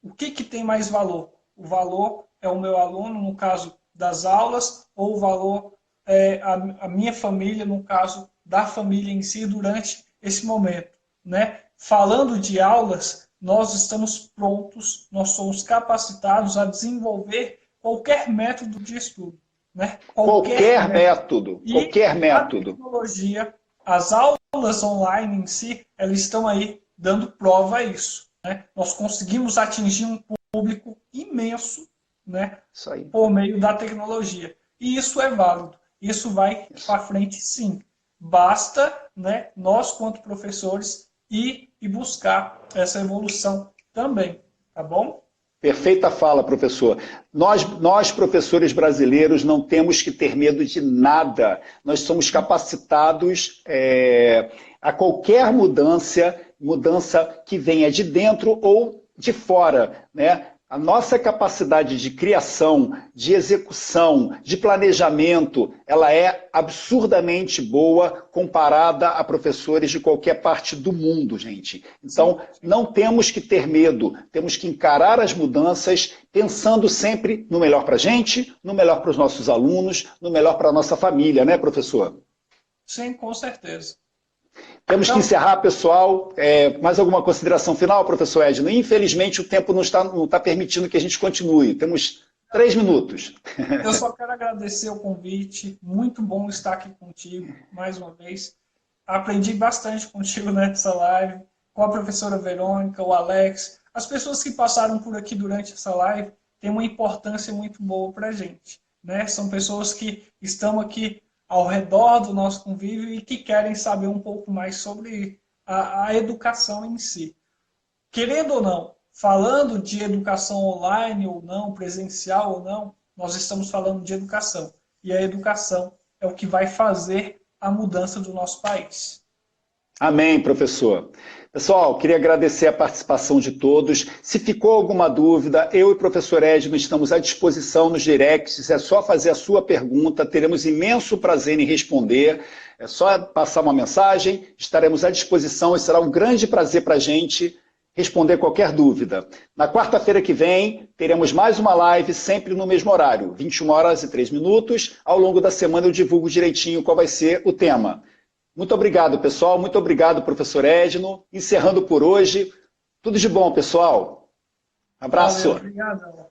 O que tem mais valor? O valor é o meu aluno, no caso das aulas, ou o valor é a minha família, no caso da família em si, durante esse momento, né? Falando de aulas, nós estamos prontos, nós somos capacitados a desenvolver qualquer método de estudo, né? Qualquer método. E qualquer método. A tecnologia, as aulas online em si, elas estão aí dando prova a isso, né? Nós conseguimos atingir um público imenso, né? Isso aí. Por meio da tecnologia. E isso é válido. Isso vai para frente, sim. Basta, né, nós, quanto professores, ir e buscar essa evolução também, tá bom? Perfeita fala, professor. Nós, professores brasileiros, não temos que ter medo de nada. Nós somos capacitados a qualquer mudança que venha de dentro ou de fora, né? A nossa capacidade de criação, de execução, de planejamento, ela é absurdamente boa comparada a professores de qualquer parte do mundo, gente. Então, não temos que ter medo, temos que encarar as mudanças pensando sempre no melhor para a gente, no melhor para os nossos alunos, no melhor para a nossa família, né, professor? Sim, com certeza. Temos que encerrar, pessoal. Mais alguma consideração final, professor Edno? Infelizmente, o tempo não está permitindo que a gente continue. Temos 3 minutos. Eu só quero agradecer o convite. Muito bom estar aqui contigo, mais uma vez. Aprendi bastante contigo nessa live, com a professora Verônica, o Alex. As pessoas que passaram por aqui durante essa live têm uma importância muito boa para a gente, né? São pessoas que estão aqui ao redor do nosso convívio e que querem saber um pouco mais sobre a educação em si. Querendo ou não, falando de educação online ou não, presencial ou não, nós estamos falando de educação. E a educação é o que vai fazer a mudança do nosso país. Amém, professor. Pessoal, queria agradecer a participação de todos. Se ficou alguma dúvida, eu e o professor Edno estamos à disposição nos directs. É só fazer a sua pergunta, teremos imenso prazer em responder. É só passar uma mensagem, estaremos à disposição e será um grande prazer para a gente responder qualquer dúvida. Na quarta-feira que vem, teremos mais uma live, sempre no mesmo horário, 21h03. Ao longo da semana eu divulgo direitinho qual vai ser o tema. Muito obrigado, pessoal. Muito obrigado, professor Edno. Encerrando por hoje. Tudo de bom, pessoal. Abraço. Valeu, obrigado.